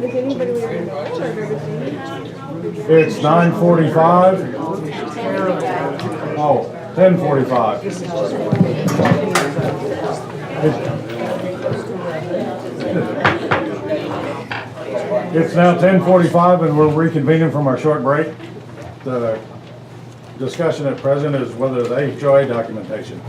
Does anybody want to know? It's 9:45. Oh, 10:45. It's now 10:45 and we're reconvening from our short break. The discussion at present is whether the HOA documentation.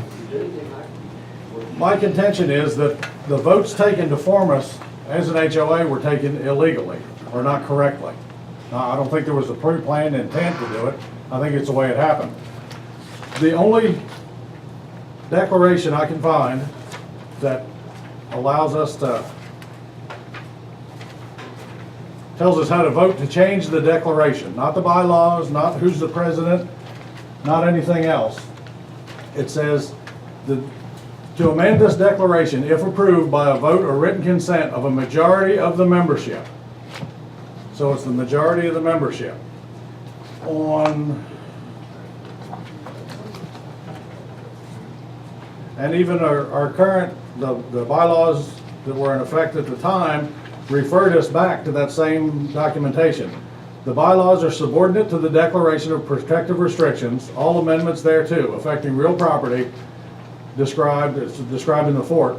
My contention is that the votes taken to form us as an HOA were taken illegally or not correctly. Now, I don't think there was a pre-planned intent to do it. I think it's the way it happened. The only declaration I can find that allows us to, tells us how to vote to change the declaration, not the bylaws, not who's the president, not anything else. It says to amend this declaration, if approved by a vote or written consent of a majority of the membership. So it's the majority of the membership. And even our current, the bylaws that were in effect at the time referred us back to that same documentation. The bylaws are subordinate to the Declaration of Protective Restrictions, all amendments thereto affecting real property described in the fort.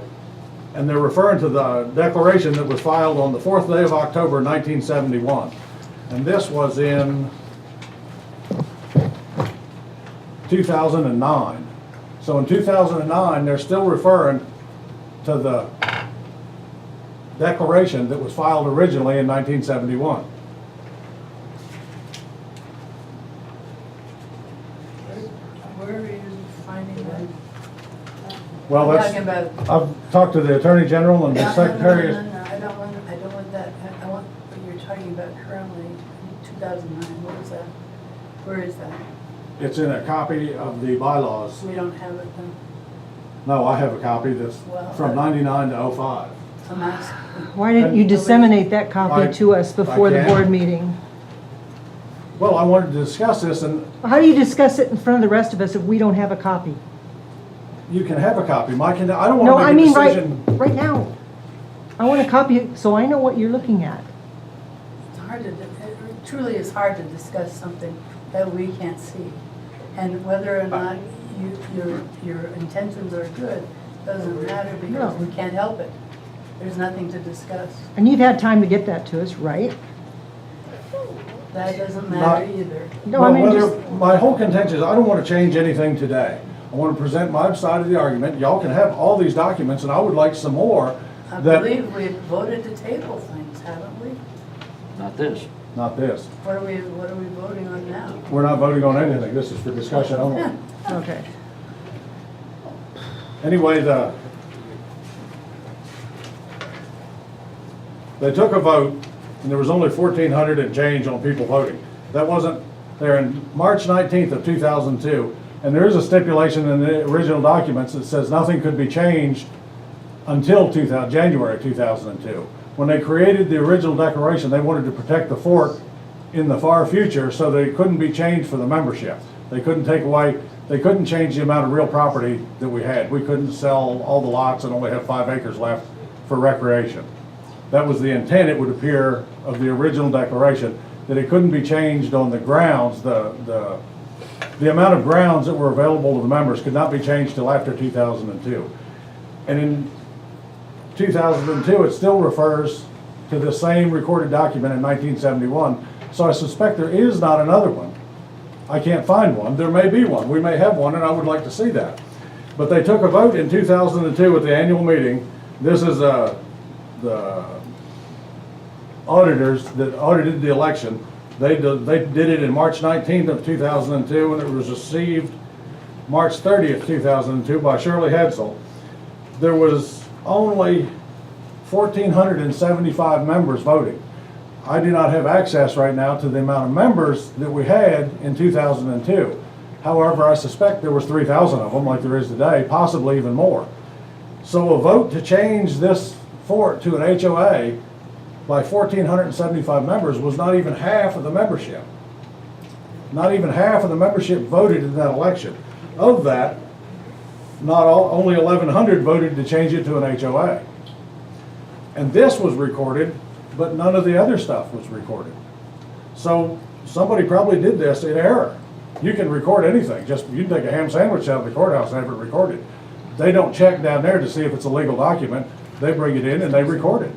And they're referring to the declaration that was filed on the 4th day of October 1971. And this was in 2009. So in 2009, they're still referring to the declaration that was filed originally in 1971. Where are you finding that? Well, Talking about. I've talked to the Attorney General and the Secretary. No, I don't want that. I want what you're talking about currently, 2009. What is that? Where is that? It's in a copy of the bylaws. We don't have it then. No, I have a copy that's from 99 to 05. I'm asking. Why didn't you disseminate that copy to us before the can. board meeting? Well, I wanted to discuss this, and How do you discuss it in front of the rest of us if we don't have a copy? you can have a copy. Mike, I don't No, want I to make a mean decision. right now. I want a copy so I know what you're looking at. It's hard to, it truly is hard to discuss something that we can't see. And whether or not your intentions are good doesn't matter because No. we can't help it. There's nothing to discuss. And you've had time to get that to us, right? That doesn't matter either. No, Well, I mean, just, my whole contention is I don't want to change anything today. I want to present my side of the argument. Y'all can have all these documents, and I would like some more. I that believe we've voted to table things, haven't we? Not this. Not this. What are we voting on now? We're not voting on anything. This is for discussion only. okay. Anyway, they took a vote, and there was only 1,400 and change on people voting. That wasn't there in March 19th of 2002, and there is a stipulation in the original documents that says nothing could be changed until January 2002. When they created the original declaration, they wanted to protect the fort in the far future, so they couldn't be changed for the membership. They couldn't take away, they couldn't change the amount of real property that we had. We couldn't sell all the lots and only have 5 acres left for recreation. That was the intent, it would appear, of the original declaration, that it couldn't be changed on the grounds. The amount of grounds that were available to the members could not be changed till after 2002. And in 2002, it still refers to the same recorded document in 1971. So I suspect there is not another one. I can't find one. There may be one. We may have one, and I would like to see that. But they took a vote in 2002 at the annual meeting. This is the auditors that audited the election. They did it in March 19th of 2002, and it was received March 30th, 2002 by Shirley Hedsel. There was only 1,475 members voting. I do not have access right now to the amount of members that we had in 2002. However, I suspect there was 3,000 of them like there is today, possibly even more. So a vote to change this fort to an HOA by 1,475 members was not even half of the membership. Not even half of the membership voted in that election. Of that, only 1,100 voted to change it to an HOA. And this was recorded but none of the other stuff was recorded. So somebody probably did this in error. You can record anything, just, you can take a ham sandwich out of the courthouse and have it recorded. They don't check down there to see if it's a legal document. They bring it in and they record it.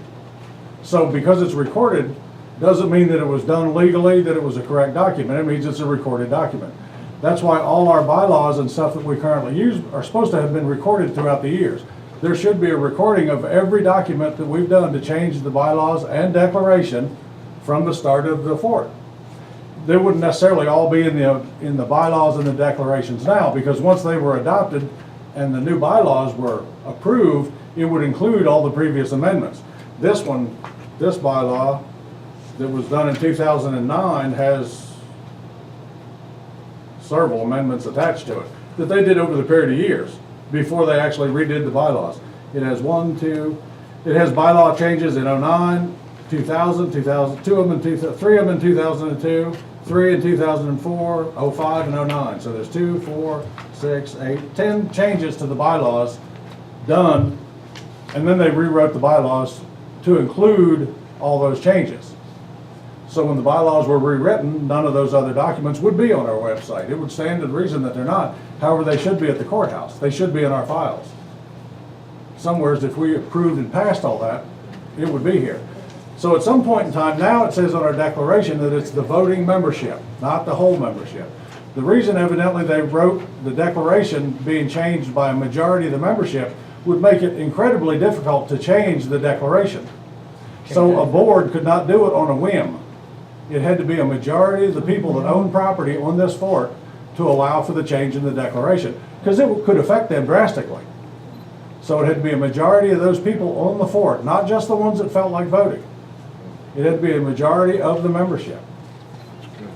So because it's recorded, doesn't mean that it was done legally, that it was a correct document. It means it's a recorded document. That's why all our bylaws and stuff that we currently use are supposed to have been recorded throughout the years. There should be a recording of every document that we've done to change the bylaws and declaration from the start of the fort. They wouldn't necessarily all be in the bylaws and the declarations now, because once they were adopted and the new bylaws were approved, it would include all the previous amendments. This one, this bylaw that was done in 2009 has several amendments attached to it that they did over the period of years before they actually redid the bylaws. It has it has bylaw changes in 09, 2000, 2 of them in 3 of them in 2002, 3 in 2004, 05, and 09. So there's 2, 4, 6, 8, 10 changes to the bylaws done, and then they rewrote the bylaws to include all those changes. So when the bylaws were rewritten, none of those other documents would be on our website. It would stand to reason that they're not. However, they should be at the courthouse. They should be in our files. Somewheres, if we approved and passed all that, it would be here. So at some point in time, now it says on our declaration that it's the voting membership, not the whole membership. The reason evidently they wrote the declaration being changed by a majority of the membership would make it incredibly difficult to change the declaration. So a board could not do it on a whim. It had to be a majority of the people that own property on this fort to allow for the change in the declaration, because it could affect them drastically. So it had to be a majority of those people on the fort, not just the ones that felt like voting. It had to be a majority of the membership.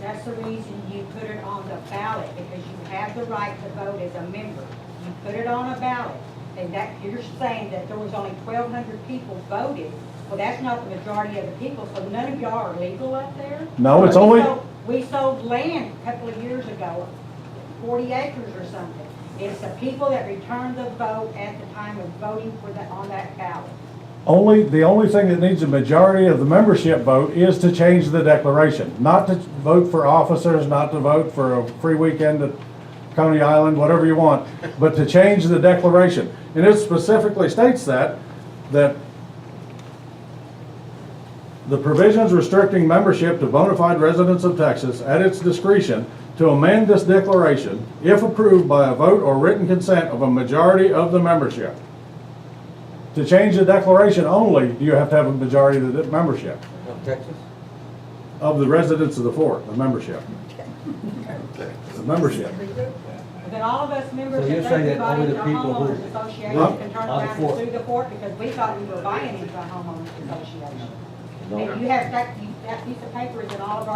That's the reason you put it on the ballot, because you have the right to vote as a member. You put it on a ballot, and that, you're saying that there was only 1,200 people voted. Well, that's not the majority of the people, so none of y'all are legal up there? No, it's only, We sold land a couple of years ago, 40 acres or something. It's the people that returned the vote at the time of voting for on that ballot. the only thing that needs a majority of the membership vote is to change the declaration. Not to vote for officers, not to vote for a free weekend at Coney Island, whatever you want, but to change the declaration. And it specifically states that the provisions restricting membership to bona fide residents of Texas at its discretion to amend this declaration, if approved by a vote or written consent of a majority of the membership. To change the declaration only, do you have to have a majority of the membership, Of Texas? of the residents of the fort, the membership. The membership. Then all of us members So you're that saying don't that buy only into the a people who homeowners association live can turn on the around fort. and sue the fort, because we thought we were buying into a homeowners association. No. And you have that piece of paper is in all of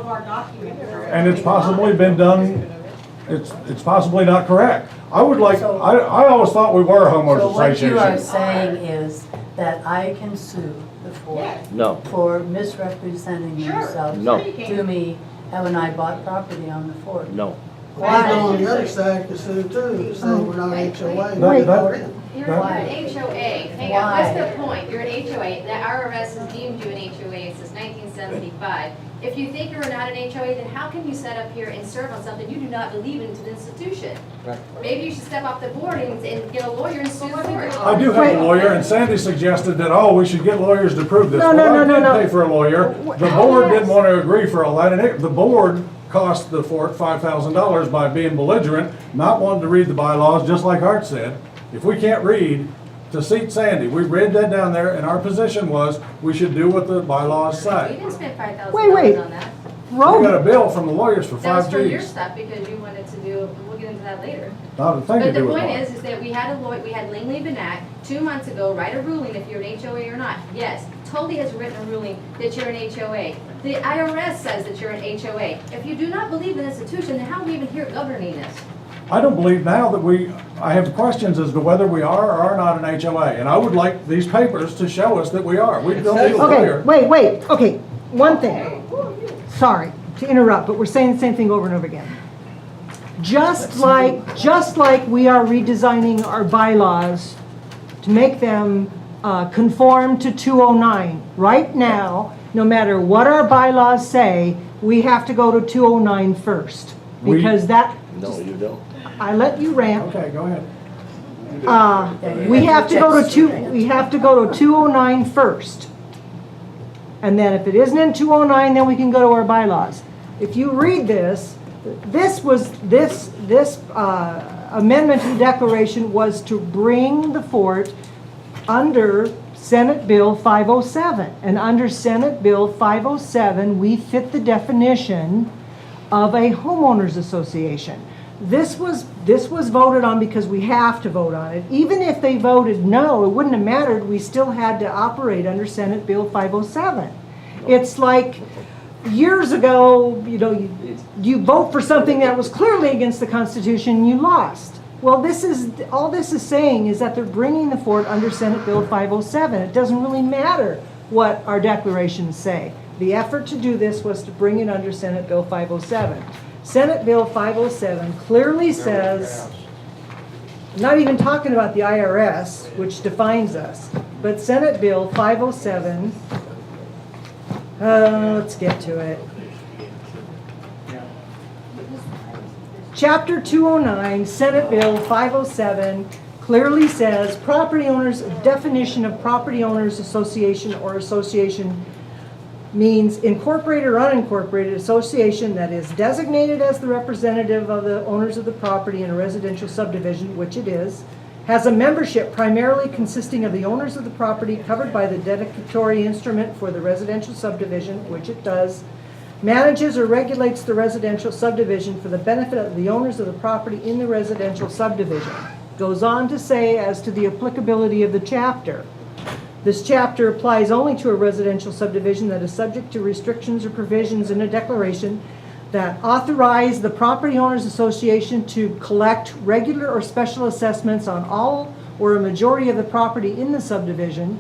our documents. And it's possibly been done, it's possibly not correct. I would like, I always thought we were a homeowners So what you are association. saying is that I can sue the fort Yes. No. for misrepresenting Sure. themselves No. to me when I bought property on the fort. No. Why? People on the other side can sue too, say we're not HOA. Wait. You're Why? an HOA. Hang Why? on, what's the point? You're an HOA. The IRS has deemed you an HOA since 1975. If you think you're not an HOA, then how can you set up here and serve on something you do not believe in to the institution? Right. Maybe you should step off the board and get a lawyer and sue the board. I do have a lawyer, and Sandy suggested that, oh, we should get lawyers to prove this. No, no, Well, no, I did no, no. pay for a lawyer. The board didn't want to agree for all that, and the board cost the fort $5,000 by being belligerent, not wanting to read the bylaws, just like Art said. If we can't read, to seat Sandy, we read that down there, and our position was, we should do what the bylaws You say. didn't spend $5,000 Wait. on that. We got a Road, bill from the lawyers for That was 5 for your Gs. stuff because you wanted to do, we'll get into that later. Not a thing to But the do with point mine. is that we had we had Langley Benak 2 months ago write a ruling if you're an HOA or not. Yes, Toby has written a ruling that you're an HOA. The IRS says that you're an HOA. If you do not believe in the institution, then how are we even here governing this? I don't believe now that I have questions as to whether we are or are not an HOA, and I would like these papers to show us that we are. We don't need a lawyer. okay, wait, okay, one thing. Sorry to interrupt, but we're saying the same thing over and over again. Just like we are redesigning our bylaws to make them conform to 209. Right now, no matter what our bylaws say, we have to go to 209 first. Because that, No, you don't. I let you rant. Okay, go ahead. We have to go to we have to go to 209 first. And then if it isn't in 209, then we can go to our bylaws. If you read this, this amendment to the declaration was to bring the fort under Senate Bill 507. And under Senate Bill 507, we fit the definition of a homeowners association. This was voted on because we have to vote on it. Even if they voted no, it wouldn't have mattered. We still had to operate under Senate Bill 507. It's like years ago, you vote for something that was clearly against the Constitution and you lost. Well, all this is saying is that they're bringing the fort under Senate Bill 507. It doesn't really matter what our declarations say. The effort to do this was to bring it under Senate Bill 507. Senate Bill 507 clearly says, I'm not even talking about the IRS, which defines us, but Senate Bill 507, let's get to it. Chapter 209, Senate Bill 507 clearly says property owners, definition of property owners association or association means incorporated or unincorporated association that is designated as the representative of the owners of the property in a residential subdivision, which it is, has a membership primarily consisting of the owners of the property covered by the dedicatory instrument for the residential subdivision, which it does, manages or regulates the residential subdivision for the benefit of the owners of the property in the residential subdivision. Goes on to say as to the applicability of the chapter. This chapter applies only to a residential subdivision that is subject to restrictions or provisions in a declaration that authorize the Property Owners Association to collect regular or special assessments on all or a majority of the property in the subdivision,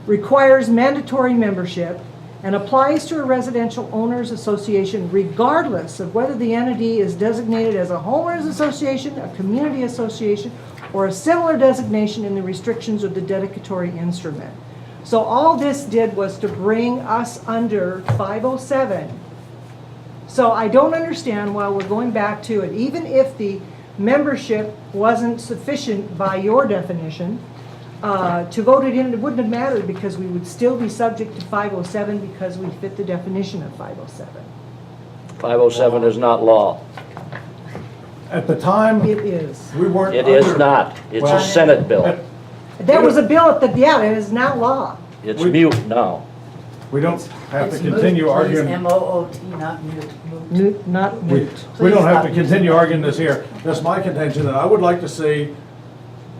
requires mandatory membership, and applies to a residential owners association regardless of whether the entity is designated as a homeowners association, a community association, or a similar designation in the restrictions of the dedicatory instrument. So all this did was to bring us under 507. So I don't understand why we're going back to it. Even if the membership wasn't sufficient by your definition, to vote it in, it wouldn't have mattered because we would still be subject to 507 because we fit the definition of 507. 507 is not law. At the time, It is. we weren't It is under- not. It's Well, a Senate bill. There was a bill at yeah, it is not law. It's mute now. We don't have to It's moot, continue please, arguing. M-O-O-T, not mute. Not We moot. we don't have stop to continue arguing this here. That's my contention, that I would like to see,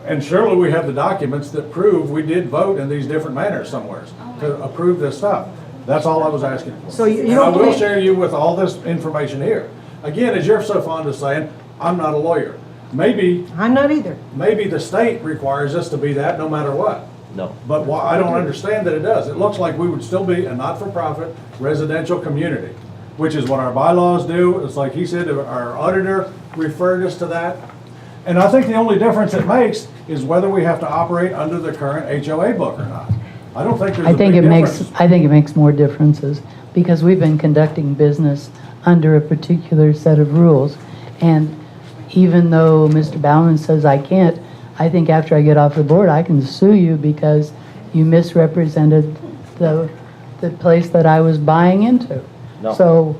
and surely we have the documents that prove we did vote in these different manners somewhere to approve this stuff. That's all I was asking for. So you And I don't will believe- share you with all this information here. Again, as you're so fond of saying, I'm not a lawyer. Maybe I'm not either. the state requires us to be that no matter what. No. But I don't understand that it does. It looks like we would still be a not-for-profit residential community, which is what our bylaws do. It's like he said, our auditor referred us to that. And I think the only difference it makes is whether we have to operate under the current HOA book or not. I don't think there's I a big think difference. I think it makes more differences because we've been conducting business under a particular set of rules. And even though Mr. Baumann says I can't, I think after I get off the board, I can sue you because you misrepresented the place that I was buying into. No. So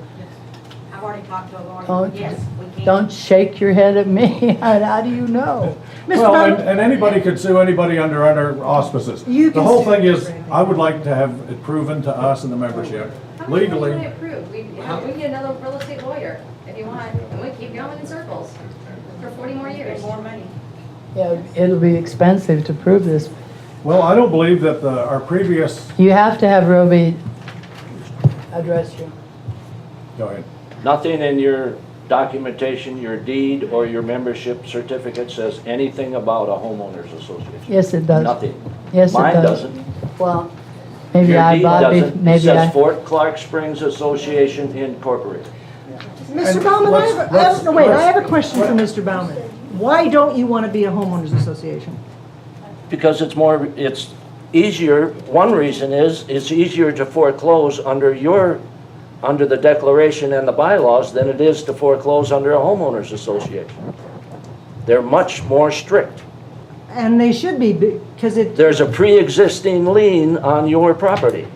I've already talked to a lawyer, don't, yes, we can. don't shake your head at me. How do you know? Mr. Well, Bowman? and anybody could sue anybody under auspices. You The can whole sue thing is, for anything. I would like to have it proven to us in the membership How many do you want legally. it approved? We can get another real estate lawyer if you want, and we keep going in circles for 40 more years. More money. Yeah, it'll be expensive to prove this. Well, I don't believe that our previous, You have to have Roby address you. go ahead. Nothing in your documentation, your deed, or your membership certificate says anything about a homeowners association. Yes, it does. Nothing. Yes, it Mine does. doesn't. Well, maybe Your I deed bought, doesn't. It maybe says I. Fort Clark Springs Association Incorporated. Mr. And Baumann, let's- I have a question for Mr. Baumann. Why don't you want to be a homeowners association? Because it's more, it's easier, one reason is, it's easier to foreclose under the declaration and the bylaws than it is to foreclose under a homeowners association. They're much more strict. And they should be, because it, There's a pre-existing lien on your property.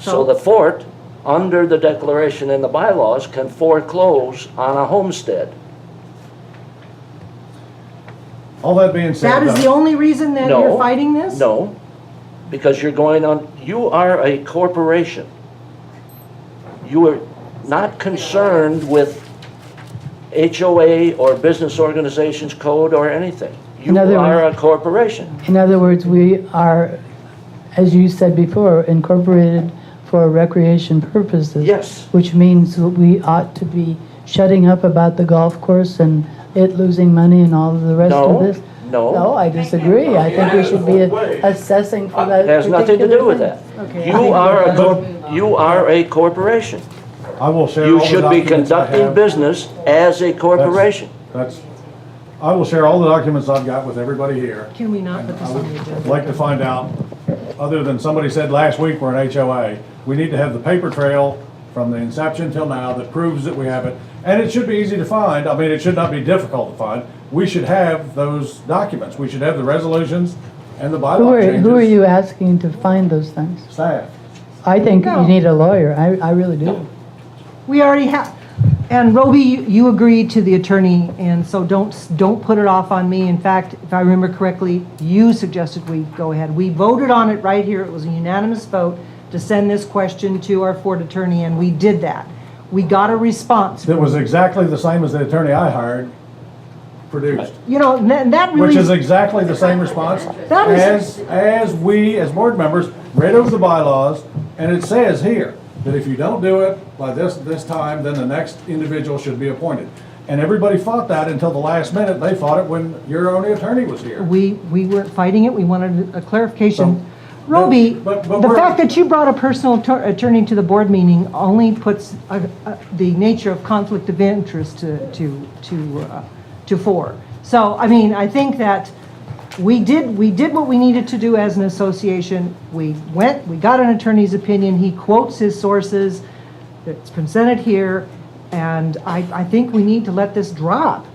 So the fort, under the declaration and the bylaws, can foreclose on a homestead. All that being said. that is the only reason that No, you're fighting this? No, because you're going on, you are a corporation. You are not concerned with HOA or business organizations code or anything. You In other are words- a corporation. In other words, we are, as you said before, incorporated for recreation purposes. Yes. Which means that we ought to be shutting up about the golf course and it losing money and all of the rest of No, this. no. No, I disagree. I think we should be assessing for that It has nothing to do with particular that. thing. You are a corporation. I will share all You the should be documents I conducting have. business as a corporation. I will share all the documents I've got with everybody here. Can we not put this on the I'd agenda? like to find out, other than somebody said last week we're an HOA, we need to have the paper trail from the inception till now that proves that we have it. And it should be easy to find. I mean, it should not be difficult to find. We should have those documents. We should have the resolutions and the bylaw changes. Who are you asking to find those things? Staff. I think No. you need a lawyer. I really do. We already have, and Roby, you agreed to the attorney, and so don't put it off on me. In fact, if I remember correctly, you suggested we go ahead. We voted on it right here. It was a unanimous vote to send this question to our Ford attorney, and we did that. We got a response. That was exactly the same as the attorney I hired produced. You know, and that really. Which is exactly the same response That is- as we, as board members, read over the bylaws, and it says here that if you don't do it by this time, then the next individual should be appointed. And everybody fought that until the last minute. They fought it when your only attorney was here. We weren't fighting it. We wanted a clarification. So- Roby, But the we're- fact that you brought a personal attorney to the board meeting only puts the nature of conflict of interest to fore. So, I mean, I think that we did what we needed to do as an association. We got an attorney's opinion. He quotes his sources. It's presented here, and I think we need to let this drop.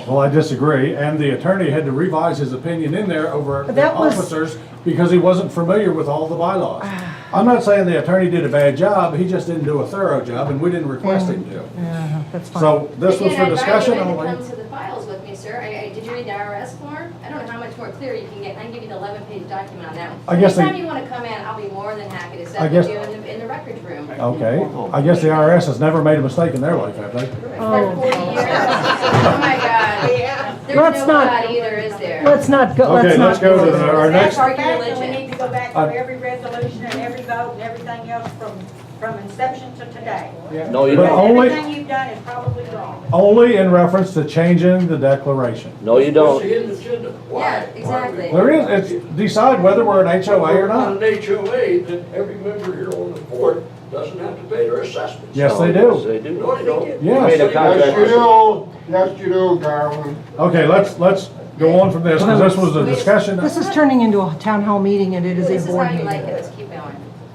Well, I disagree, and the attorney had to revise his opinion in there over But the that was- officers because he wasn't familiar with all the bylaws. I'm not saying the attorney did a bad job, he just didn't do a thorough job, and we didn't request him to. Yeah, that's fine. So this was for discussion Again, I only. invite you to come to the files with me, sir. Did you read the IRS form? I don't know how much more clear you can get. I can give you the 11-page document on that one. I guess Anytime they- you want to come in, I'll be more than happy to I sit guess- with you in the records room. Okay, I guess the IRS has never made a mistake in their life, have they? For 40 years. Oh, my God. There's Let's no not- God either, is there? Let's not go, Okay, let's go to our next, That's our Fact, we religion. need to go back through every resolution and every vote and everything else from inception to today. No, you But don't. only- Everything you've done is probably wrong. only in reference to changing the declaration. No, you don't. Yeah, exactly. There is, it's decide whether we're an HOA or On not. an HOA, then every member here on the board doesn't have to pay their assessments. Yes, they Yes, do. they do. No, they don't. Yes. Made a contract. Yes, you do, Garland. Okay, let's go on from this, because this was a discussion. This is turning into a town hall meeting, and it is This a is board how you meeting. like it. Let's keep going.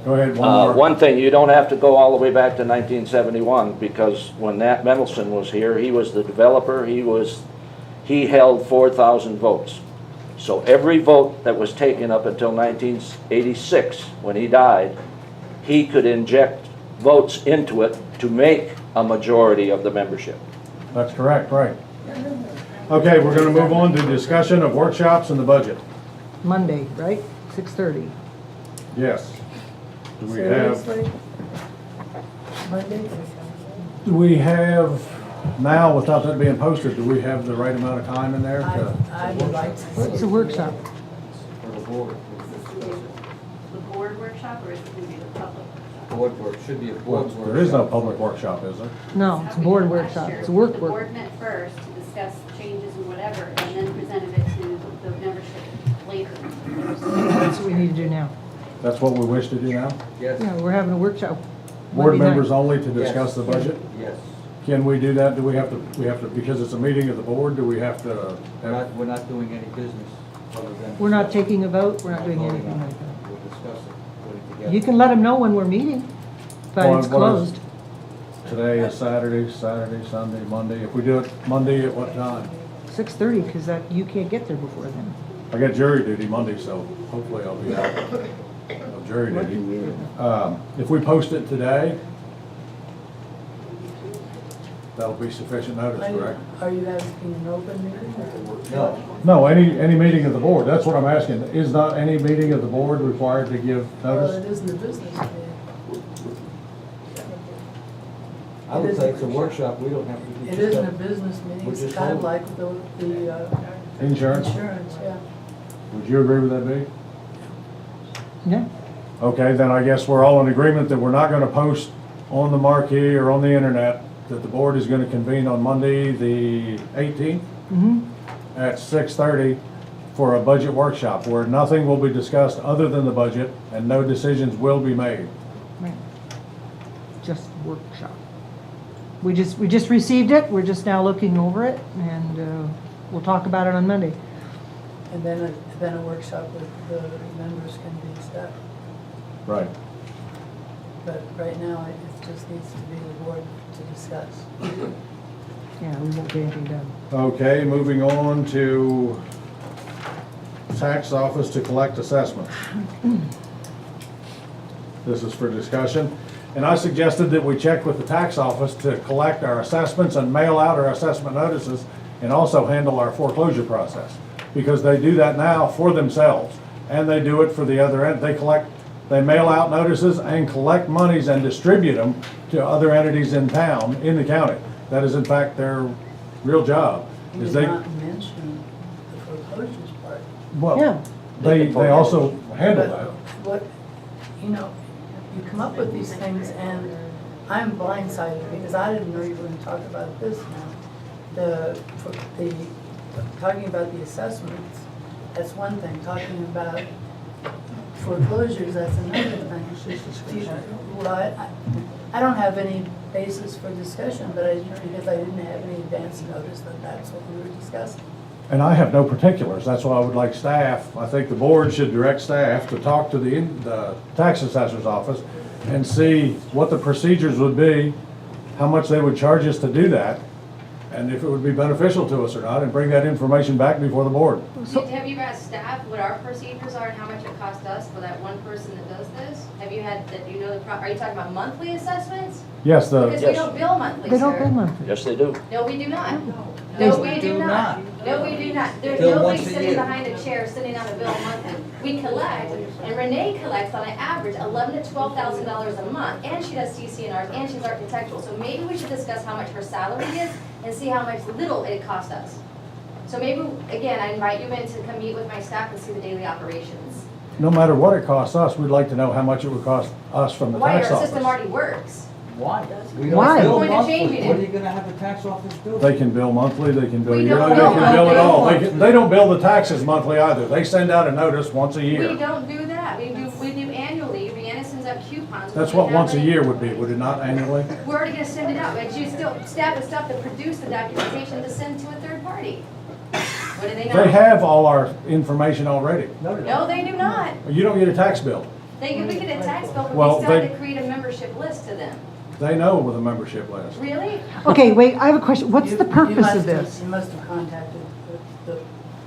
Go ahead, one more. One thing, you don't have to go all the way back to 1971, because when Nat Mendelson was here, he was the developer, he held 4,000 votes. So every vote that was taken up until 1986, when he died, he could inject votes into it to make a majority of the membership. That's correct, right. Okay, we're gonna move on to discussion of workshops and the budget. Monday, right? 6:30. Yes. Do we have, Seriously? Monday? do we have, now without that being posted, do we have the right amount of time in there to? I would like to see. It's a workshop. For the board. The board workshop, or is it going to be the public? Board work, should be a board workshop. There is no public workshop, is there? No, it's a board workshop. It's a work The work. board met first to discuss changes and whatever, and then presented it to the membership later. That's what we need to do now. That's what we wish to do now? Yes, Yeah, we're having a workshop. Board Monday night. members only to discuss the budget? yes. Can we do that? Do we have to, because it's a meeting of the board, do we have to? We're not doing any business. other than. We're not taking a vote, we're not doing anything like that. We'll discuss it, put it together. You can let them know when we're meeting, but Well, it's what is- closed. Today is Saturday, Sunday, Monday. If we do it Monday, at what time? 6:30, because you can't get there before then. I got jury duty Monday, so hopefully I'll be out of jury duty. If we post it today, that'll be sufficient notice, correct? Are you asking an open meeting or? No, No, any meeting of the board, that's what I'm asking. Is not any meeting of the board required to give Well, notice? it isn't a business meeting. I would say it's a workshop, we don't have to. It isn't a business meeting, We're it's just kind of holding. like the Insurance? insurance, yeah. Would you agree with that, B? Yeah. Okay, then I guess we're all in agreement that we're not gonna post on the marquee or on the internet that the board is gonna convene on Monday, the 18th at 6:30 for a budget workshop where nothing will be discussed other than the budget and no decisions will be made. Right. Just workshop. We just received it, we're just now looking over it, and we'll talk about it on Monday. And then a workshop with the members can be set. Right. But right now, it just needs to be the board to discuss. Yeah, we won't get anything done. Okay, moving on to tax office to collect assessments. This is for discussion. And I suggested that we check with the tax office to collect our assessments and mail out our assessment notices and also handle our foreclosure process. Because they do that now for themselves and they do it for the other end. They mail out notices and collect monies and distribute them to other entities in town, in the county. That is in fact their real job. You Is did they, not mention the foreclosures part. well, Yeah. they also handle that. What, you come up with these things and I'm blindsided because I didn't know you were gonna talk about this now. Talking about the assessments, that's one thing. Talking about foreclosures, that's another thing. Well, I don't have any basis for discussion, but because I didn't have any advance notice that that's what we were discussing. And I have no particulars, that's why I would like staff, I think the board should direct staff to talk to the tax assessor's office and see what the procedures would be, how much they would charge us to do that, and if it would be beneficial to us or not, and bring that information back before the board. Have you asked staff what our procedures are and how much it cost us for that one person that does this? Have you had, are you talking about monthly assessments? Yes, Because we the, don't bill monthly, They don't pay sir. monthly. Yes, they do. No, we do not. No, we do not. No, we do not. There's Bill nobody once a sitting year. behind a chair sitting on a bill monthly. We collect, and Renee collects on an average $11,000 to $12,000 a month, and she does CCNRs, and she's architectural. So maybe we should discuss how much her salary is and see how much little it costs us. So maybe, again, I invite you in to come meet with my staff and see the daily operations. no matter what it costs us, we'd like to know how much it would cost us from the Why tax our system office. already works. why? We Why? don't What's the bill point of changing monthly, it? what are you gonna have the tax office do? They can bill monthly, they can bill We yearly, don't they bill can bill it all. monthly. They don't bill the taxes monthly either, they send out a notice once a We year. don't do that. We do annually. Rihanna sends out coupons. That's We what have once a it. year would be, would it not annually? We're already gonna send it out, but you still, staff is stuff to produce the documentation to send to a third party. What do they know? They have all our information already. No, they do not. You don't get a tax bill. We get a tax bill, but Well, we still have they- to create a membership list to them. They know with a membership list. Really? Okay, wait, I have a question. What's You- the you purpose must of have- this? You must have contacted the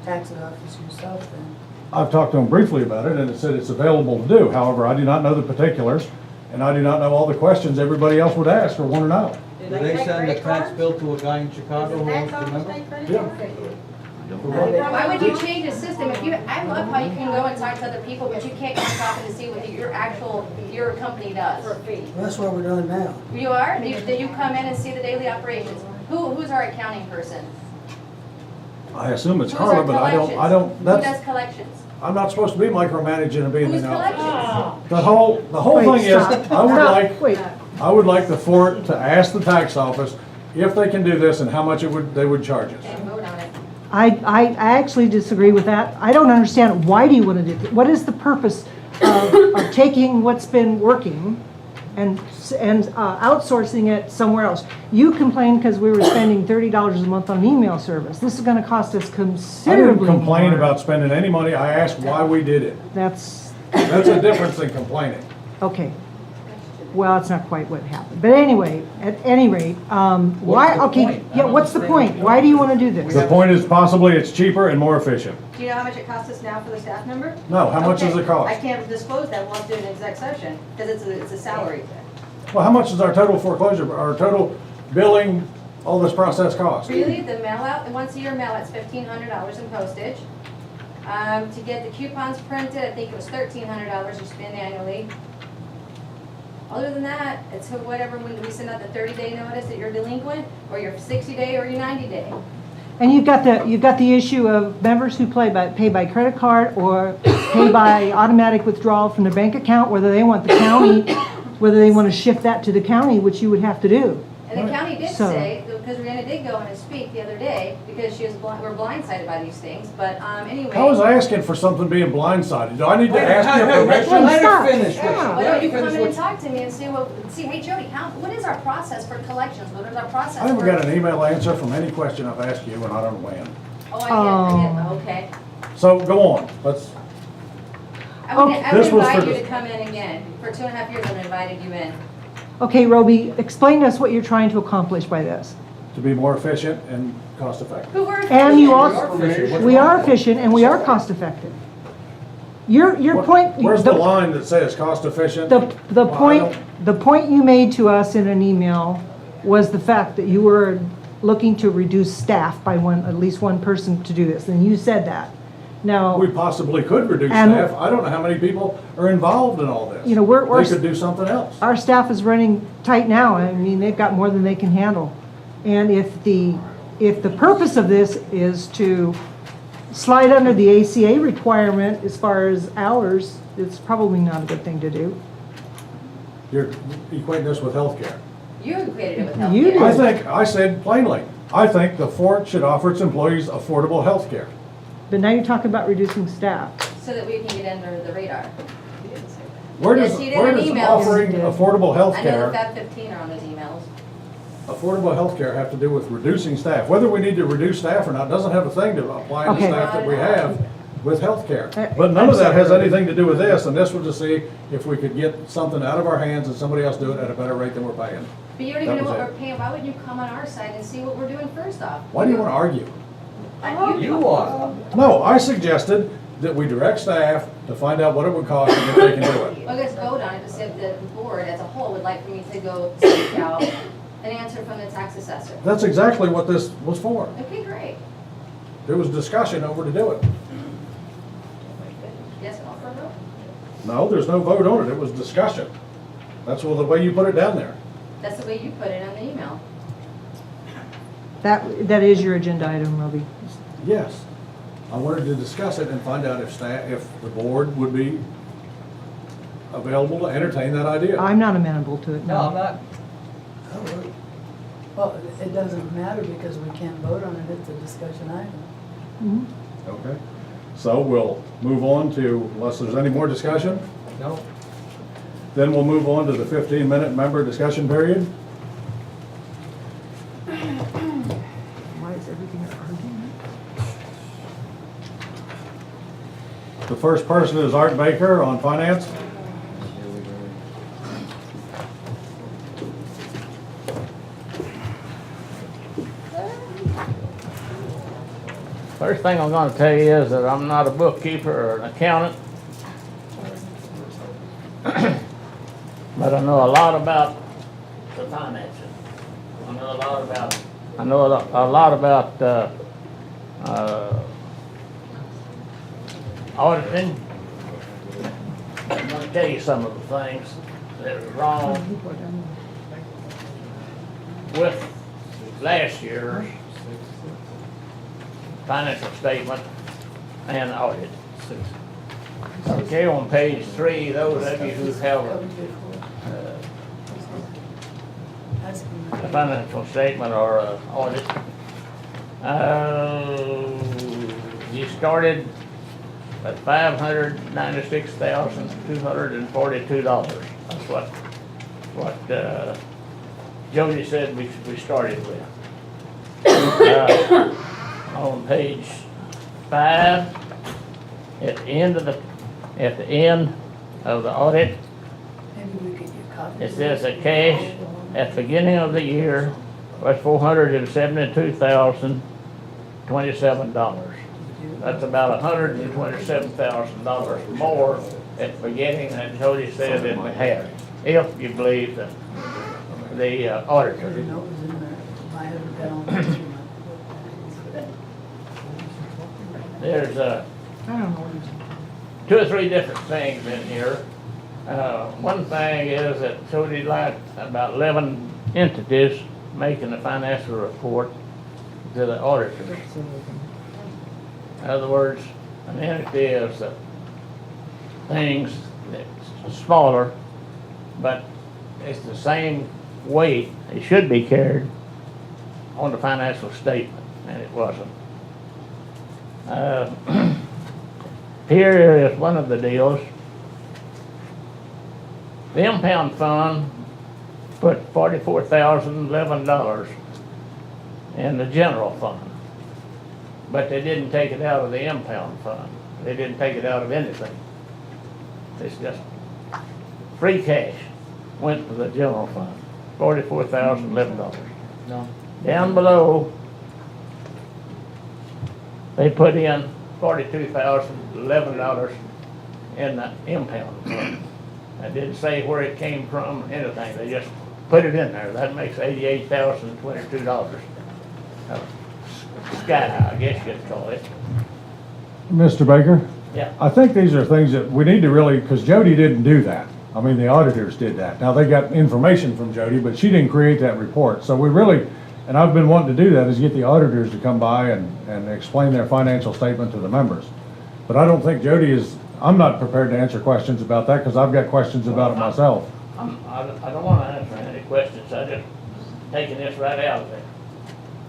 tax office yourself then. I've talked to them briefly about it and it said it's available to do. However, I do not know the particulars and I do not know all the questions everybody else would ask or want to know. Do they send a tax bill to a guy in Chicago who wants to remember? Yeah. Why would you change the system? I love how you can go and talk to other people, but you can't come talking to see what your company does. That's what we're doing now. You are? Do you come in and see the daily operations? Who's our accounting person? I assume it's Who's Carla, our but I don't, collections? Who that's, does collections? I'm not supposed to be micromanaging and being Who's the collections? The whole Wait, thing is, stop. I would Stop. like, Wait, I would like the fort to ask the tax office if they can do this and how much they would charge us. And vote on it. I actually disagree with that. I don't understand, why do you want to do, what is the purpose of taking what's been working and outsourcing it somewhere else. You complained because we were spending $30 a month on email service. This is gonna cost us I considerably didn't complain more. about spending any money, I asked why we did it. That's, That's a difference than complaining. okay. Well, it's not quite what happened. But anyway, at any rate, why, the okay, point? I yeah, don't what's the understand. point? Why do you wanna do this? The point is possibly it's cheaper and more efficient. Do you know how much it costs us now for the staff member? No, how much does it Okay, cost? I can't disclose that, we'll have to do an exec session, because it's a salary. Well, how much is our total foreclosure, our total billing, all this process cost? Really, the mail out, the once a year mail out's $1,500 in postage. To get the coupons printed, I think it was $1,300 you spend annually. Other than that, it's whatever, when we send out the 30-day notice that you're delinquent, or your 60-day, or your 90-day. And you've got the issue of members who pay by credit card or pay by automatic withdrawal from their bank account, whether they want the county, whether they want to shift that to the county, which you would have to do. And the county did So- say, because Rihanna did go in and speak the other day, because we're blindsided by these things, but anyway. I was asking for something being blindsided. Do I need to Wait, ask you let permission? her finish. Yeah. Why don't you come Finish in what and talk to me and see, hey Jody, what is our process for collections? What is our process for? I haven't got an email answer from any question I've asked you, and I don't know when. Oh, I get, okay. So go on, let's, I would This was invite for you the- to come in again. For 2.5 years, I've invited you in. Okay, Roby, explain to us what you're trying to accomplish by this. to be more efficient and cost effective. Who were And you efficient. also, we are efficient and we are cost effective. Your point. Where's the line that says cost efficient? The Well, I point, don't- the point you made to us in an email was the fact that you were looking to reduce staff by at least one person to do this, and you said that. Now, We possibly could reduce And- staff. I don't know how many people are involved in all this. You know, we're- They could do something else. our staff is running tight now. I mean, they've got more than they can handle. And if the purpose of this is to slide under the ACA requirement as far as hours, it's probably not a good thing to do. You're equating this with healthcare. You equated it with You healthcare. I said plainly, I think the fort should offer its employees affordable healthcare. But now you're talking about reducing staff. So that we can get under the radar. Where Yes, does, he did where an does email. offering Yes, he did. affordable I know healthcare, the FAB 15 are on those emails. affordable healthcare have to do with reducing staff? Whether we need to reduce staff or not doesn't have a thing to apply to Okay. staff that we have with healthcare. Uh, But none I'm of that has sorry. anything to do with this, and this was to see if we could get something out of our hands and somebody else do it at a better rate than we're paying. But you don't even That know was what it. we're paying. Why wouldn't you come on our side and see what we're doing first off? Why do you want to argue? You are. No, I suggested that we direct staff to find out what it would cost and if they can do it. Well, let's vote on it to see if the board as a whole would like for me to go seek out an answer from the tax assessor. That's exactly what this was for. Okay, great. There was discussion over to do it. Yes, call for a vote. No, there's no vote on it, it was discussion. That's the way you put it down there. That's the way you put it on the email. That is your agenda item, Roby. Yes. I wanted to discuss it and find out if the board would be available to entertain that idea. I'm not amenable to it, No, I'm no. not. Well, it doesn't matter because we can't vote on it, it's a discussion item. Mhm. Okay. So we'll move on to, unless there's any more discussion, No. then we'll move on to the 15-minute member discussion period. Why is everything an argument? The first person is Art Baker on finance. First thing I'm gonna tell you is that I'm not a bookkeeper or an accountant. But I know a lot about the finances. I know a lot about auditing. I'm gonna tell you some of the things that are wrong with last year's financial statement and audit. Okay, on page 3, those of you who have a financial statement or audit, you started at $596,242. That's what what Jody said we started with. On page 5, at the end of the audit, Maybe we could get copies. it says that cash at the beginning of the year was $472,027. That's about $127,000 more at the beginning than Jody said that we had, if you believe the auditor. I didn't know it was in there. I haven't been on this one. There's two or three different things in here. One thing is that Jody liked about 11 entities making a financial report to the auditors. In other words, an entity is things that's smaller, but it's the same weight. It should be carried on the financial statement, and it wasn't. Here is one of the deals. The impound fund put $44,011 in the general fund, but they didn't take it out of the impound fund. They didn't take it out of anything. It's just free cash went to the general fund, $44,011. No. Down below, they put in $42,011 in the impound fund. I didn't say where it came from, anything. They just put it in there. That makes $88,022. Sky, I guess you'd call it. Mr. Baker? Yeah. I think these are things that we need to really, because Jody didn't do that. I mean, the auditors did that. Now, they got information from Jody, but she didn't create that report. So we really, and I've been wanting to do that, is get the auditors to come by and explain their financial statement to the members. But I don't think Jody is, I'm not prepared to answer questions about that because I've got questions about it myself. I don't want to answer any questions. I just taking this right out of there.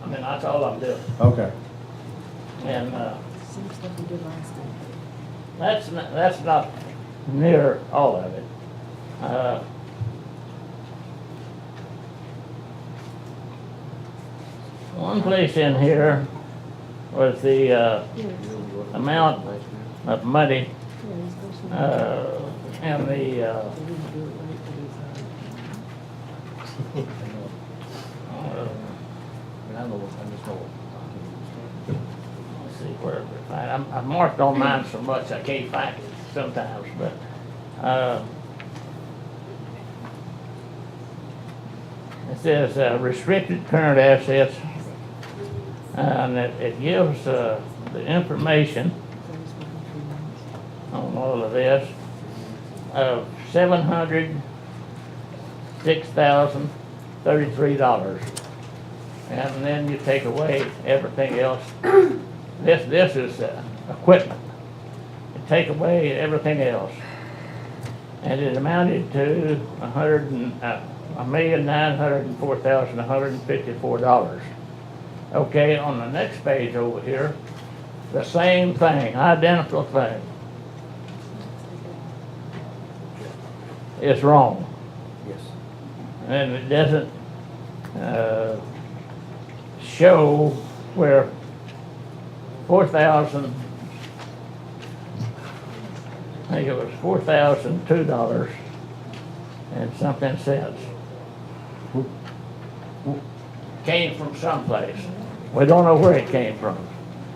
I mean, that's all I'm doing. Okay. And that's not near all of it. One place in here was the amount of money and the let's see where to find. I've marked on mine so much I can't find it sometimes, but it says restricted current assets, and it gives the information on all of this of $706,033, and then you take away everything else. This is equipment. You take away everything else, and it amounted to $1,904,154. Okay, on the next page over here, the same thing, identical thing. It's wrong. Yes. And it doesn't show where 4,000, I think it was $4,002 and something cents. Came from someplace. We don't know where it came from,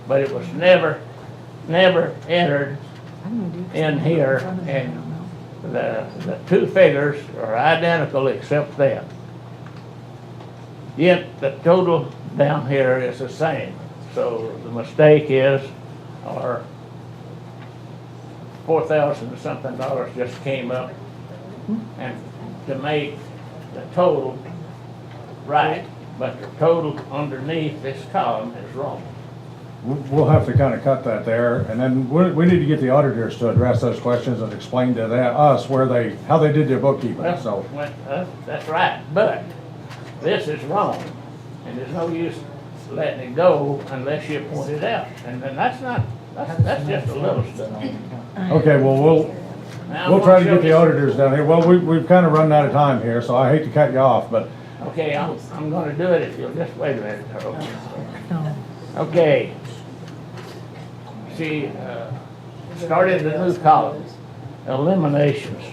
but it was never entered in here, and the two figures are identical except that. Yet the total down here is the same. So the mistake is, or 4,000 something dollars just came up, and to make the total right, but the total underneath this column is wrong. We'll have to kind of cut that there, and then we need to get the auditors to address those questions and explain to us how they did their bookkeeping, so. That's right, but this is wrong, and there's no use letting it go unless you point it out, and then that's just a little stuff. Okay, well, Now, We'll I'm try to gonna get the show you- auditors down here. Well, we've kind of run out of time here, so I hate to cut you off, but Okay, I'm gonna do it if you'll just wait a minute, Harold. Okay. She started a new column, eliminations.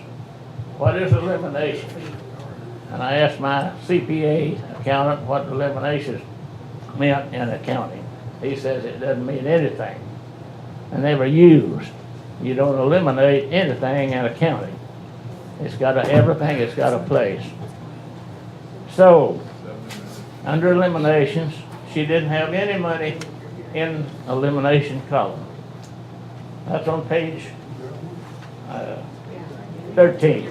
What is eliminations? And I asked my CPA accountant what eliminations meant in accounting. He says it doesn't mean anything and never used. You don't eliminate anything in accounting. Everything has got a place. So, under eliminations, she didn't have any money in elimination column. That's on page 13.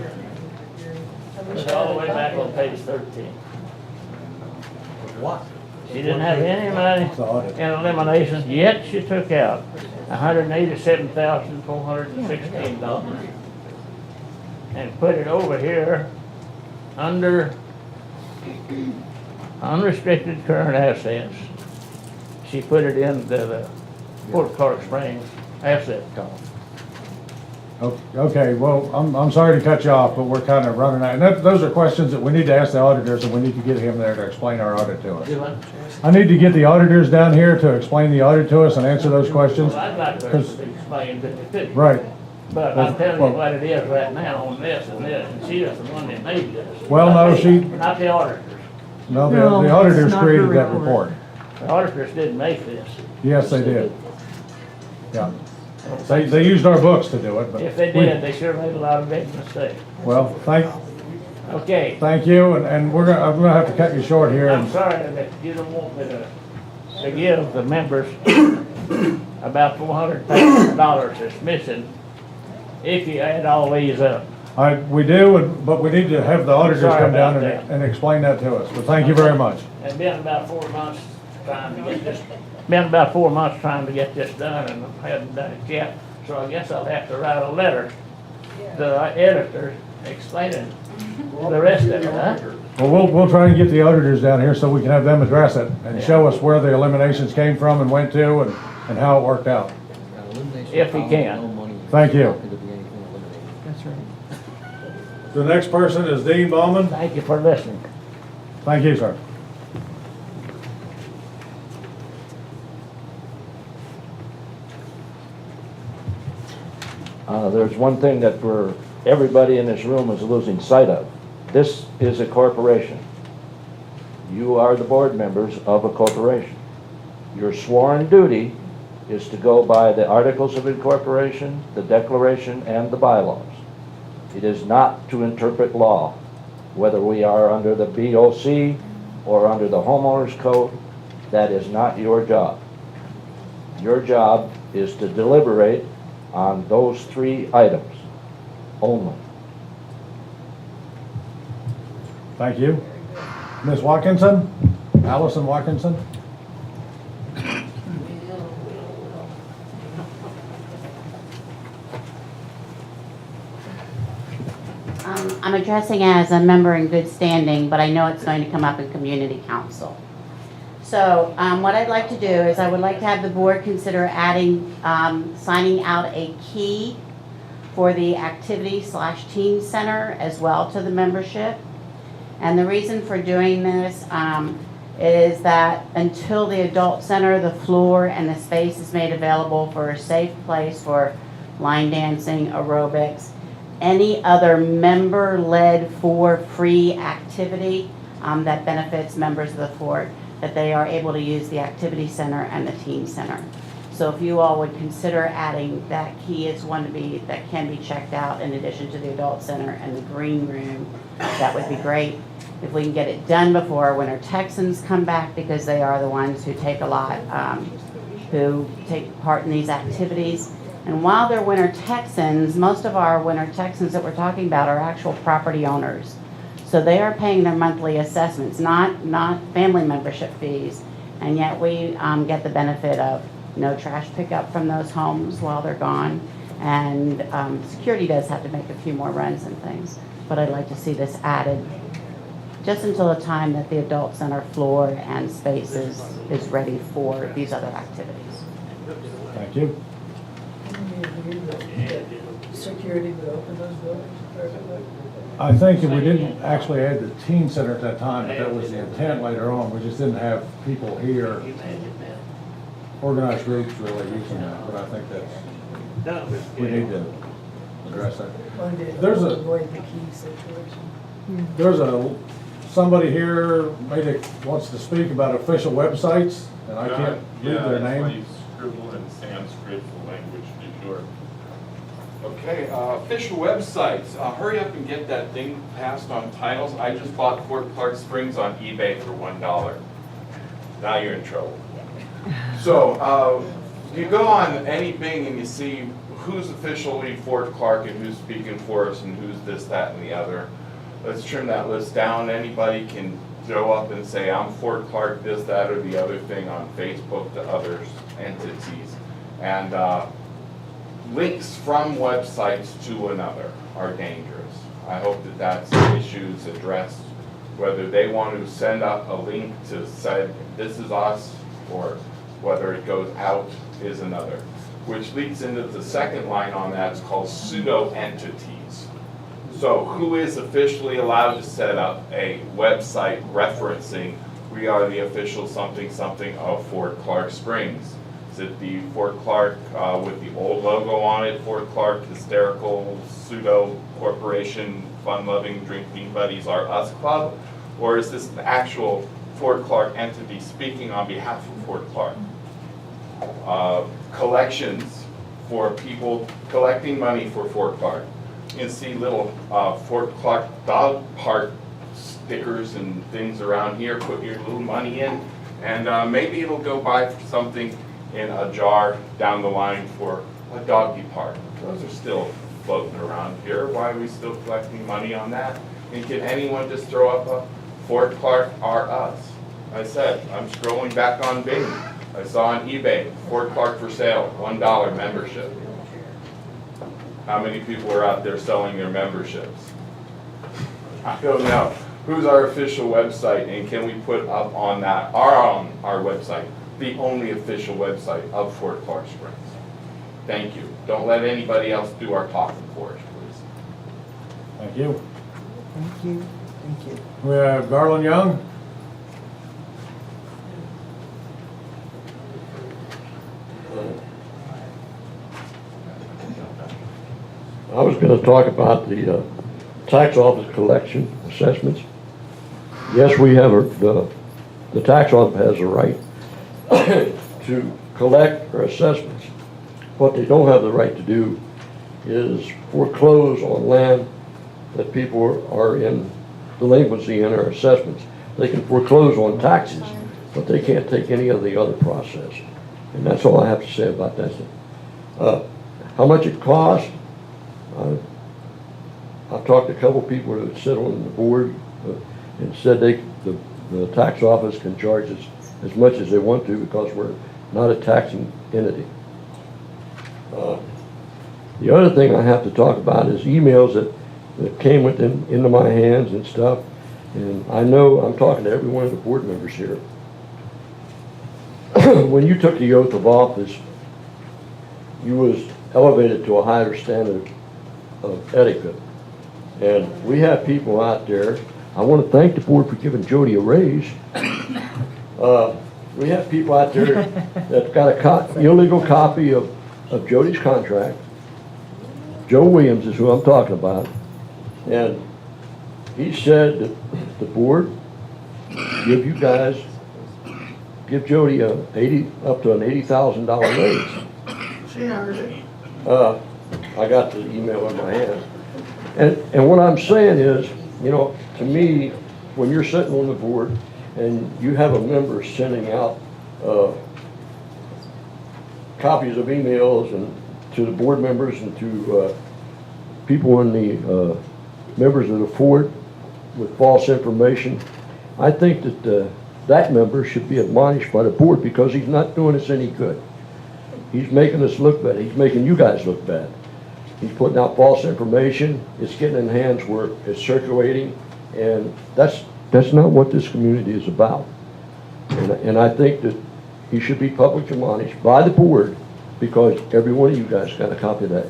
It's all the way back on page 13. What? She didn't have any money in eliminations, yet she took out $187,416 and put it over here under unrestricted current assets. She put it into the Fort Clark Springs asset column. okay, well, I'm sorry to cut you off, but we're kind of running out. And those are questions that we need to ask the auditors, and we need to get him there to explain our audit to us. Do I? I need to get the auditors down here to explain the audit to us and answer those questions. Well, I'd like to explain, but they couldn't. Right. But I'm telling you what it is right now on this and this, and she is the one that made this. Well, no, Not me, she- Not the auditors. No, No, the it's auditors not created her that report. report. The auditors didn't make this. Yes, they did. Yeah. They used our books to do it, but. If they did, they sure made a lot of big mistakes. Well, Okay, thank you, and I'm gonna have to cut you short here. I'm and- sorry that you don't want me to give the members about $400,000 that's missing if you add all these up. We do, but we need to have the auditors Sorry come down about and that. and explain that to us. But thank you very much. It's been about 4 months trying to get this, been about 4 months trying to get this done and I haven't done it yet. So I guess I'll have to write a letter to the editor explaining the rest of it, huh? Well, we'll try and get the auditors down here so we can have them address it and show us where the eliminations came from and went to and how it worked out. If he can. Thank you. That's right. The next person is Dean Ballman. Thank you for listening. Thank you, sir. There's one thing that everybody in this room is losing sight of. This is a corporation. You are the board members of a corporation. Your sworn duty is to go by the articles of incorporation, the declaration, and the bylaws. It is not to interpret law, whether we are under the BOC or under the homeowners code. That is not your job. Your job is to deliberate on those 3 items only. Thank you. Ms. Watkinson? Allison Watkinson? I'm addressing as a member in good standing, but I know it's going to come up in community council. So what I'd like to do is I would like to have the board consider adding, signing out a key for the activity/teen center as well to the membership. And the reason for doing this is that until the adult center, the floor and the space is made available for a safe place for line dancing, aerobics, any other member-led for free activity that benefits members of the fort, that they are able to use the activity center and the teen center. So if you all would consider adding that key as one that can be checked out in addition to the adult center and the green room, that would be great. If we can get it done before our Winter Texans come back, because they are the ones who take a lot, who take part in these activities. And while they're Winter Texans, most of our Winter Texans that we're talking about are actual property owners. So they are paying their monthly assessments, not family membership fees. And yet we get the benefit of no trash pickup from those homes while they're gone. And security does have to make a few more runs and things. But I'd like to see this added just until the time that the adult center floor and spaces is ready for these other activities. Thank you. security would open those buildings for everybody. I think if we didn't actually add the teen center at that time, but that was the intent later on, we just didn't have people here, organized groups really using that, but I think that's, we need to address that. One day, There's a- avoid the key situation. There's somebody here wants to speak about official websites, and I can't read their name. Scribble in Sanskrit for language du jour. Okay, official websites. Hurry up and get that thing passed on titles. I just bought Fort Clark Springs on eBay for $1. Now you're in trouble. So you go on any Bing and you see who's officially Fort Clark and who's speaking for us and who's this, that, and the other. Let's trim that list down. Anybody can throw up and say, I'm Fort Clark, this, that, or the other thing on Facebook to other entities. And links from websites to another are dangerous. I hope that that's the issues addressed, whether they want to send up a link to say, this is us, or whether it goes out is another. Which leads into the second line on that, it's called pseudo-entities. So who is officially allowed to set up a website referencing, we are the official something something of Fort Clark Springs? Is it the Fort Clark with the old logo on it, Fort Clark Hysterical Pseudo Corporation Fun-Loving Drinking Buddies Are Us Club? Or is this an actual Fort Clark entity speaking on behalf of Fort Clark? Collections for people collecting money for Fort Clark. You can see little Fort Clark dog park stickers and things around here. Put your little money in, and maybe it'll go buy something in a jar down the line for a doggy park. Those are still floating around here. Why are we still collecting money on that? And can anyone just throw up a Fort Clark are us? I said, I'm scrolling back on Bing. I saw on eBay, Fort Clark for sale, $1 membership. How many people are out there selling their memberships? I don't know. Who's our official website, and can we put up on that, our website, the only official website of Fort Clark Springs? Thank you. Don't let anybody else do our talking for us, please. Thank you. Thank you, thank you. We have Garland Young. I was going to talk about the tax office collection assessments. Yes, we have the tax office has a right to collect our assessments. What they don't have the right to do is foreclose on land that people are in delinquency in our assessments. They can foreclose on taxes, but they can't take any of the other process. And that's all I have to say about that. How much it costs? I've talked to a couple people that sit on the board and said the tax office can charge us as much as they want to because we're not a taxing entity. The other thing I have to talk about is emails that came into my hands and stuff. And I know I'm talking to every one of the board members here. When you took the oath of office, you was elevated to a higher standard of etiquette. And we have people out there, I want to thank the board for giving Jody a raise. We have people out there that got an illegal copy of Jody's contract. Joe Williams is who I'm talking about. And he said that the board give Jody up to an $80,000 raise. She heard it. I got the email in my hand. And what I'm saying is, you know, to me, when you're sitting on the board and you have a member sending out copies of emails and to the board members and to people in the members of the fort with false information, I think that that member should be admonished by the board because he's not doing us any good. He's making us look bad. He's making you guys look bad. He's putting out false information. It's getting in hands where it's circulating, and that's not what this community is about. And I think that he should be publicly admonished by the board because every one of you guys got a copy of that.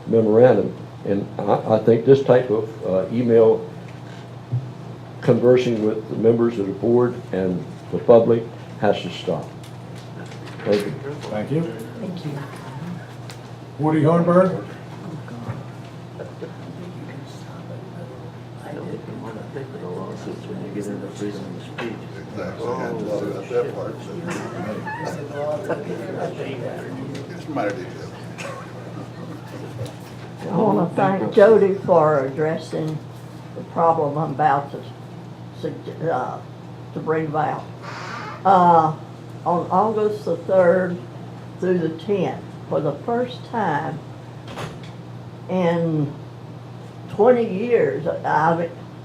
memorandum. And I think this type of email conversing with the members of the board and the public has to stop. Thank you. Thank you. Thank you. Woody Hornberg? I want to thank Jody for addressing the problem I'm about to bring about. On August the 3rd through the 10th, for the first time in 20 years,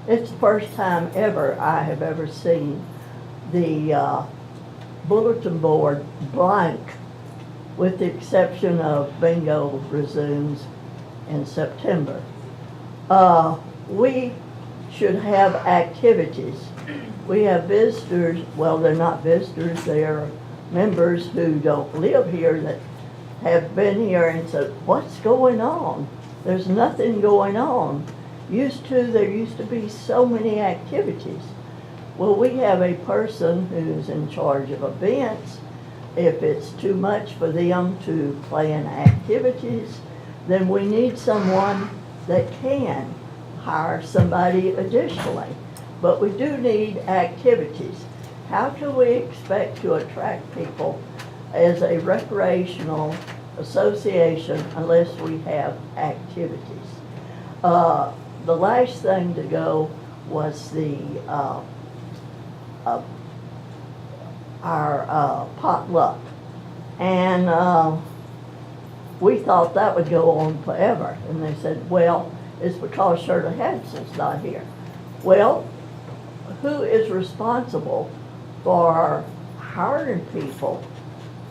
it's the first time ever I have ever seen the bulletin board blank, with the exception of bingo resumes in September. We should have activities. We have visitors, well, they're not visitors, they are members who don't live here that have been here and said, what's going on? There's nothing going on. There used to be so many activities. Well, we have a person who's in charge of events. If it's too much for them to plan activities, then we need someone that can hire somebody additionally. But we do need activities. How can we expect to attract people as a recreational association unless we have activities? The last thing to go was our potluck. And we thought that would go on forever. And they said, well, it's because Shirley Hanson's not here. Well, who is responsible for hiring people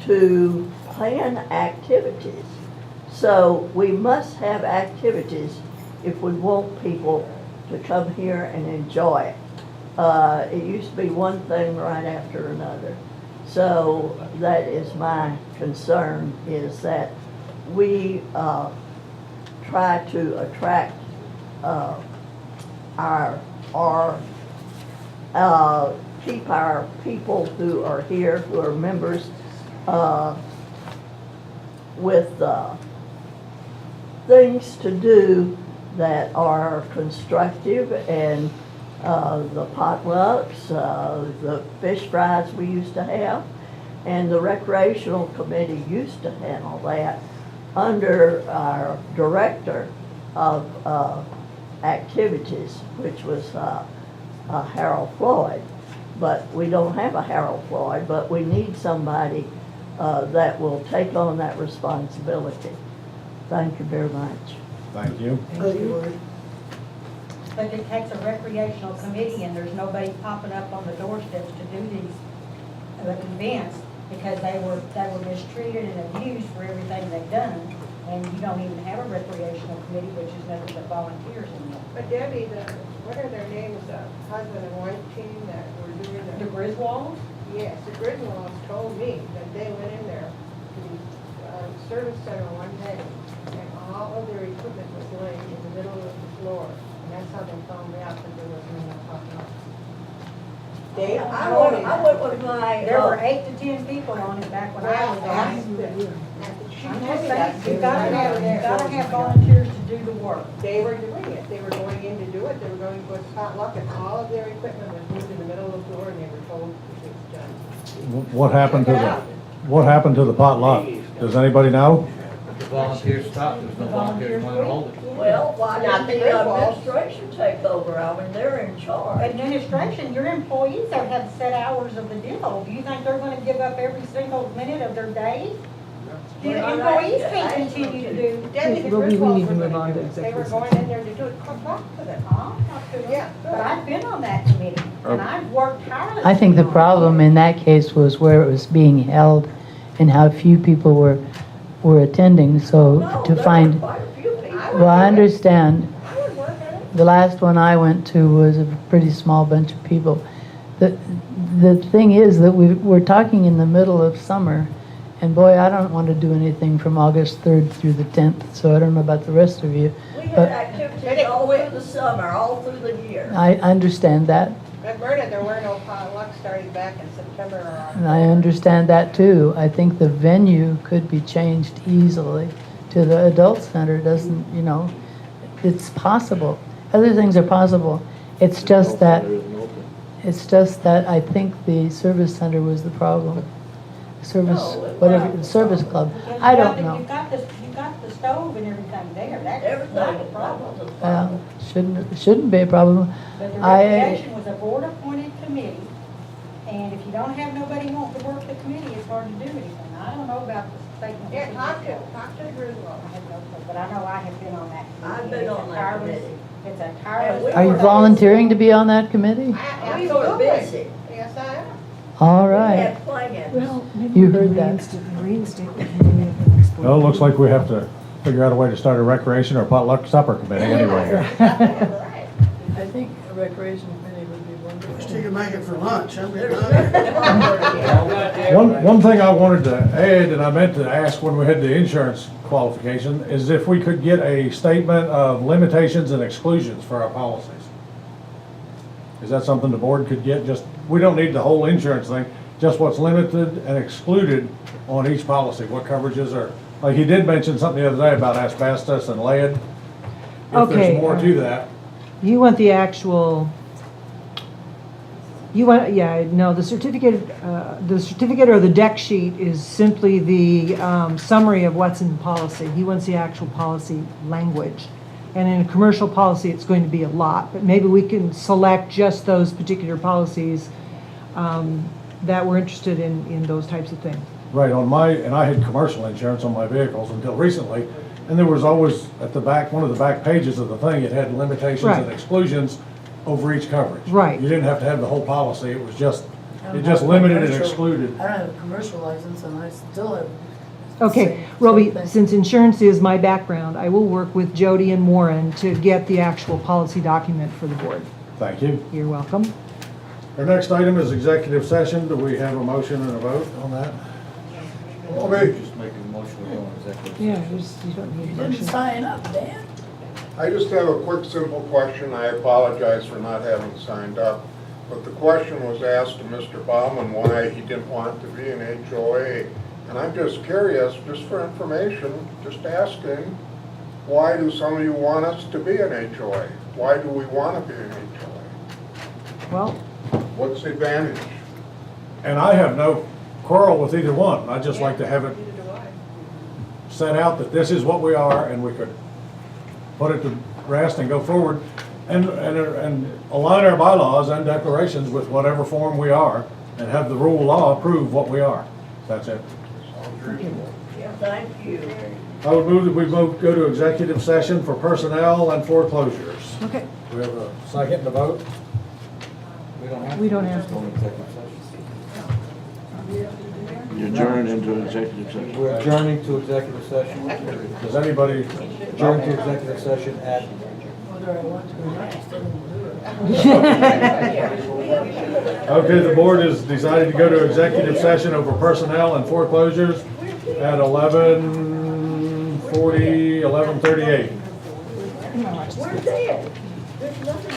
to plan activities? So we must have activities if we want people to come here and enjoy it. It used to be one thing right after another. So that is my concern, is that we try to attract keep our people who are here, who are members, with things to do that are constructive, and the potlucks, the fish fries we used to have, and the recreational committee used to handle that under our director of activities, which was Harold Floyd. But we don't have a Harold Floyd, but we need somebody that will take on that responsibility. Thank you very much. Thank you. Thank you. But it takes a recreational committee, and there's nobody popping up on the doorsteps to do these events, because they were mistreated and abused for everything they've done, and you don't even have a recreational committee, which is nothing but volunteers anymore. But Debbie, what are their names, the husband and wife team that were doing The Griswolds? Yes, the Griswolds told me that they went in there to the service center one day, and all of their equipment was laying in the middle of the floor. And that's how they found me out, that there was no popping up. I went with my. There were 8 to 10 people on it back when I was on it. I'm just saying, you gotta have volunteers to do the work. They were doing it. They were going in to do it. They were going to put potluck, and all of their equipment was moved in the middle of the floor, and they were told it was done. What happened to the potluck? Does anybody know? The volunteers stopped, there's no volunteers want to hold it. Well, why Not didn't the the Griswolds. administration take over? I mean, they're in charge. Administration, your employees have set hours of the deal. Do you think they're gonna give up every single minute of their day? The employees can't continue to do. Debbie, the Well, we Griswolds need to were move gonna on do to it. They were executive going in there to do it. Come talk to them. Yeah, but I've been on that committee, and I've worked tirelessly. I think the on it. problem in that case was where it was being held and how few people were attending, so to find, Quite a few people. well, I understand. I would work at it. The last one I went to was a pretty small bunch of people. The thing is that we're talking in the middle of summer, And boy, I don't want to do anything from August 3rd through the 10th, so I don't know about the rest of you. We had But activities all through the summer, all through the year. I understand that, But Berta, there were no potlucks starting back in September or and I understand that too. I think the venue could be changed easily to the adult center, doesn't, you know, it's possible. Other things are possible. It's just that, I think the service center was the problem. Service, whatever, the service club. I don't know. You got the stove and everything there, that's not a problem. Shouldn't be a problem. But the I, recreation was a board-appointed committee, and if you don't have nobody want to work the committee, it's hard to do anything. I don't know about the statement. Yeah, talk to Griswold. I have no clue, but I know I have been on that committee. I've been on that committee. It's a tireless. are you volunteering to be on that committee? I'm sort of busy. Yes, I am. All We right. have plans. Well, maybe You we can heard that. reinstate the committee at the next board. Well, it looks like we have to figure out a way to start a recreation or potluck supper committee anyway here. I think a recreation committee would be wonderful. Wish you could make it for lunch, that'd be There's good. One thing I wanted to add, and I meant to ask when we had the insurance qualification, is if we could get a statement of limitations and exclusions for our policies. Is that something the board could get? Just, we don't need the whole insurance thing, just what's limited and excluded on each policy, what coverages are, like he did mention something the other day about asbestos and lead. If Okay, there's more to that. You want the actual, you want, yeah, no, the certificate or the deck sheet is simply the summary of what's in policy. He wants the actual policy language. And in a commercial policy, it's going to be a lot, but maybe we can select just those particular policies that we're interested in those types of things. Right, and I had commercial insurance on my vehicles until recently, and there was always at the back, one of the back pages of the thing, it had limitations Right. and exclusions over each coverage. Right. You didn't have to have the whole policy, it was just, I don't it just have a limited and commercial- excluded. I don't have a commercial license and I still have. Okay, same Roby, thing. since insurance is my background, I will work with Jody and Warren to get the actual policy document for the board. Thank you. You're welcome. Our next item is executive session. Do we have a motion and a vote on that? Just making a motion to go on executive. Yeah, you don't need a Didn't motion. sign up, Dan. I just have a quick, simple question. I apologize for not having signed up. But the question was asked to Mr. Baumann why he didn't want to be an HOA. And I'm just curious, just for information, just asking, why do some of you want us to be an HOA? Why do we want to be an HOA? Well, What's the advantage? And I have no quarrel with either one. I'd just like to have it set out that this is what we are, and we could put it to rest and go forward and align our bylaws and declarations with whatever form we are, and have the rule of law prove what we are. That's it. Yeah, thank you. I would move that we both go to executive session for personnel and foreclosures. okay, Do we have a second to vote? we don't have Go to. on executive session. You adjourn into executive session. We're adjourning to executive session. Does anybody? Adjourn to executive session at Whether I want to or not, I still don't do it. Okay, the board has decided to go to executive session over personnel and foreclosures at 11:38. We're dead. There's nothing.